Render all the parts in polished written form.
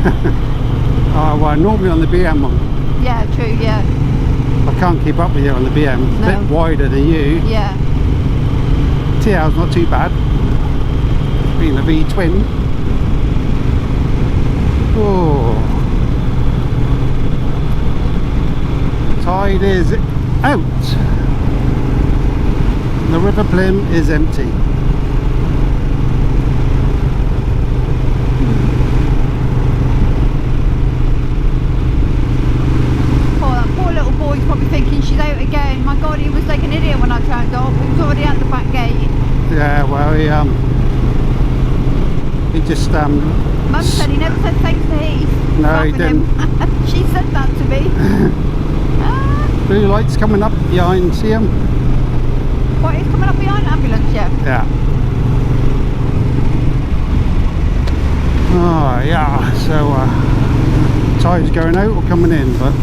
Oh, well, normally on the BM one. Yeah, true, yeah. I can't keep up with you on the BM. It's a bit wider than you. Yeah. TL's not too bad. Being a V twin. Oh. Tide is out. The River Plym is empty. Poor little boy's probably thinking she's out again. My God, he was like an idiot when I turned off. He was already at the back gate. Yeah, well, he just Mum said he never said thanks to Heath. No, he didn't. She said that to me. Blue lights coming up behind, see them? What is coming up behind? Ambulance, yeah. Yeah. Oh, yeah, so tide's going out or coming in, but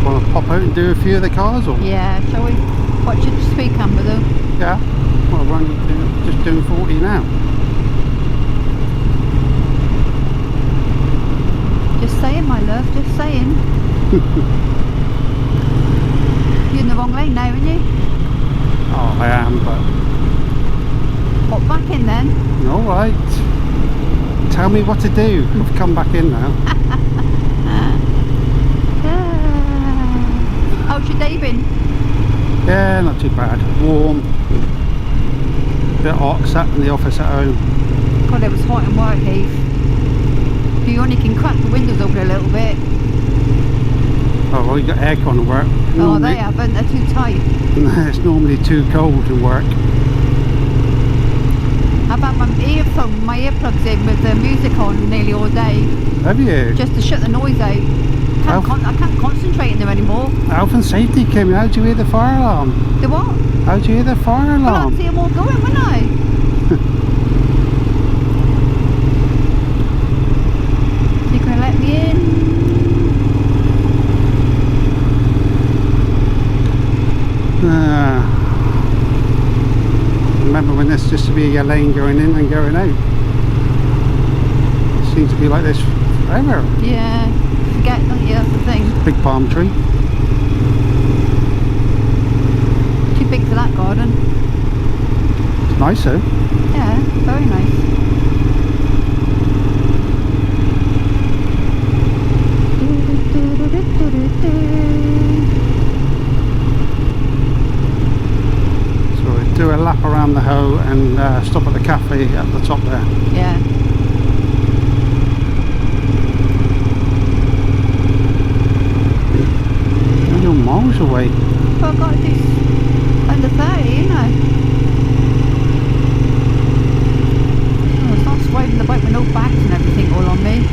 want to pop out and do a few of the cars, or? Yeah, shall we watch the speed camera though? Yeah. Well, we're only just doing 40 now. Just saying, my love, just saying. You're in the wrong lane now, aren't you? Oh, I am, but... Hop back in then. Alright. Tell me what to do. I've come back in now. How's your day been? Yeah, not too bad. Warm. Bit hot, sat in the office at home. God, it was hot in work, Heath. You only can crack the windows open a little bit. Oh, well, you got aircon at work. Oh, they haven't, they're too tight. It's normally too cold to work. I've had my earplugs in with the music on nearly all day. Have you? Just to shut the noise out. I can't concentrate in there anymore. Health and safety came in. How'd you hear the fire alarm? The what? How'd you hear the fire Well, alarm? I'd see them all going, wouldn't I? You gonna let me in? Remember when this used to be a lane going in and going out? It seems to be like this forever. Yeah, forget, don't you? That's the thing. Big palm tree. Too big for that garden. It's nice though. Yeah, very nice. Do a lap around the Hoe and stop at the cafe at the top there. Yeah. You're miles away. Well, I've got to do under 30, you know. Oh, it's not swiping the bike with no bags and everything all on me.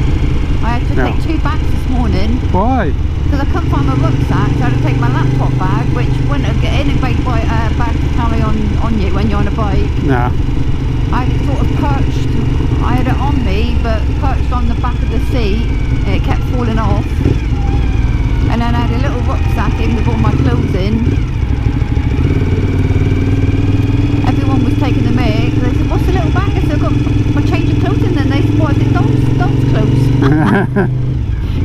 I had to take 2 bags this morning. Why? Because I couldn't find my rucksack, so I had to take my laptop bag, which wouldn't get in a great bag to carry on you when you're on a bike. Nah. I had it sort of perched, I had it on me, but perched on the back of the seat, and it kept falling off. And then I had a little rucksack in with all my clothes in. Everyone was taking the mic. They said, what's the little bag? I said, I've got my change of clothes in there. And they said, what is it? Those clothes.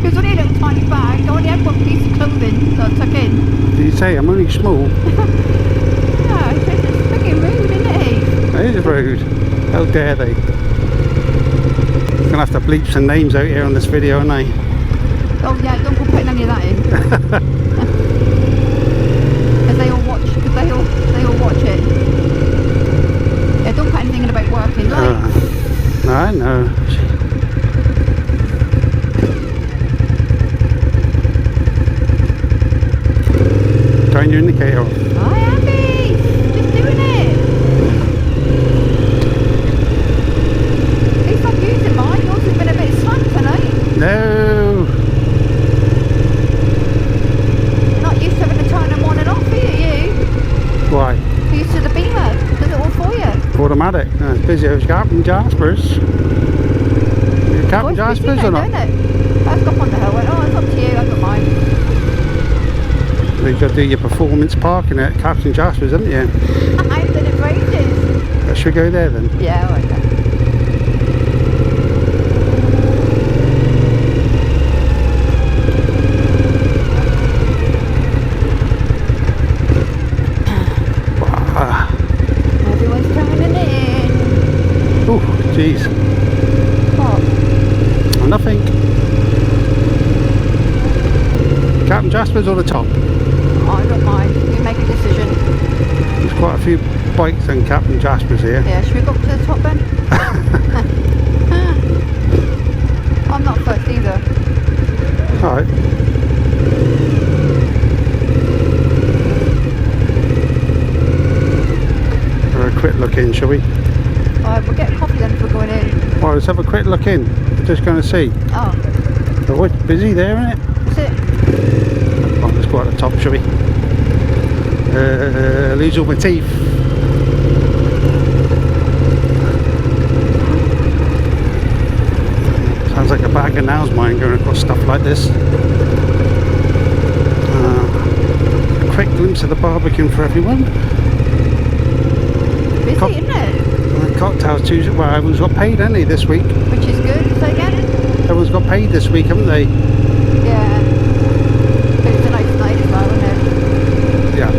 Because only a little tiny bag, I only had one piece of clothing that I took in. Did you say I'm only small? Yeah, it's freaking rude, isn't it? It is rude. How dare they? Gonna have to bleep some names out here on this video, aren't I? Oh yeah, don't go putting any of that in. Because they all watch it. Yeah, don't put anything in about working, like. No, I know. Turn your indicator off. I am, just doing it. Please stop using mine. Yours has been a bit slack tonight. No. You're not used to having to turn them on and off, are you? Why? You're used to the Beamer. Does it all for you? Automatic. No, it's busy as Captain Jaspers. Captain Jaspers or not? Don't it? You've got to do your performance parking at Captain Jasper's, haven't you? I've done it for ages. Should we go there then? Yeah, all right then. Everyone's coming in. Oh, jeez. What? Nothing. Captain Jasper's or the top? Oh, I don't mind. You make a decision. There's quite a few bikes on Captain Jasper's here. Yeah, should we go up to the top then? I'm not first either. Alright. Have a quick look in, shall we? Alright, we'll get a coffee then if we're going in. Well, let's have a quick look in. Just going to see. Oh, Oh, it's busy there, isn't it? is it? Well, let's go at the top, shall we? Lose all my teeth. Sounds like a bag of nails mine going across stuff like this. A quick glimpse of the Barbican for everyone. Busy, isn't it? Cocktails Tuesday. Well, everyone's got paid, haven't they, this week? Which is good. Say again? Everyone's got paid this week, haven't they? Yeah. But it's a nice night as well, isn't it? Yeah.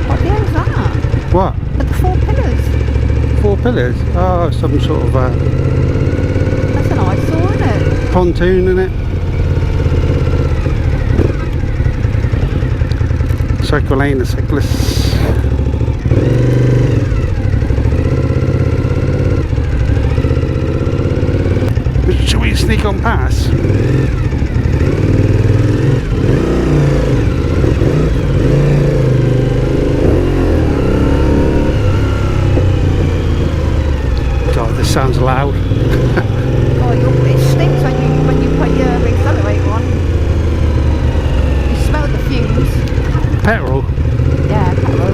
What the hell is that? What? Like 4 pillars. 4 pillars? Oh, some sort of That's an eyesore, isn't it? pontoon, isn't it? Cycle lane, the cyclists. Shall we sneak on past? God, this sounds loud. Oh, it stinks when you put your accelerator on. You smell the fumes. Petrol? Yeah, petrol.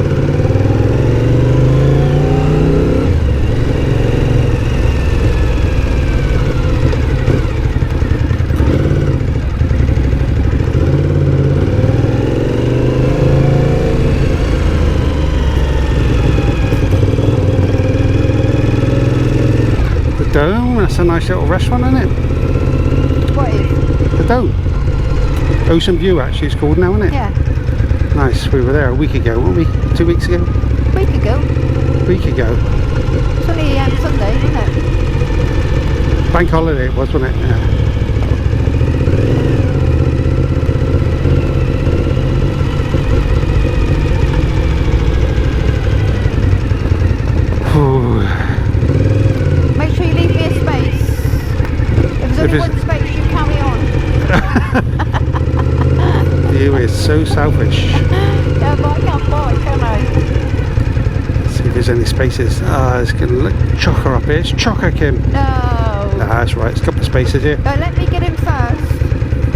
The Dome, that's a nice little restaurant, isn't it? What is? The Dome. Ocean View actually it's called now, isn't it? Yeah. Nice, we were there a week ago, weren't we? 2 weeks ago? Week ago. Week ago. It's only Sunday, isn't it? Bank holiday it was, wasn't it? Yeah. Ooh. Make sure you leave me a space. If there's only one space, you carry on. You is so selfish. Yeah, but I can't buy, can I? Let's see if there's any spaces. Ah, it's going to look chocker up here. It's chocker, Kim. No. Ah, that's right. It's a couple of spaces here. Let me get in first.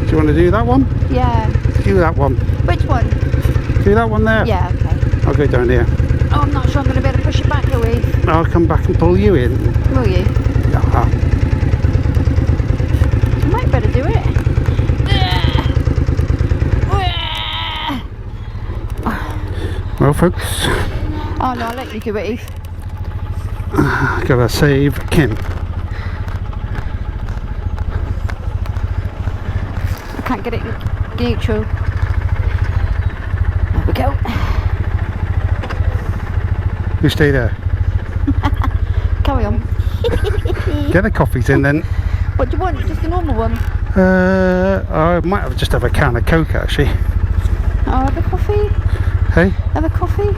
Do you want to do that one? Yeah. Do that one. Which one? Do that one there. Yeah, okay. I'll go down here. Oh, I'm not sure I'm going to be able to push it back, Louise. I'll come back and pull you in. Will you? Ah. I might better do it. Well, folks, Oh no, I'll let you do it, Eve. gotta save Kim. I can't get it neutral. There we go. You stay there. Carry on. Get the coffees in then. What do you want? Just a normal one? I might have just have a can of Coke actually. Oh, have a coffee? Hey? Have a coffee?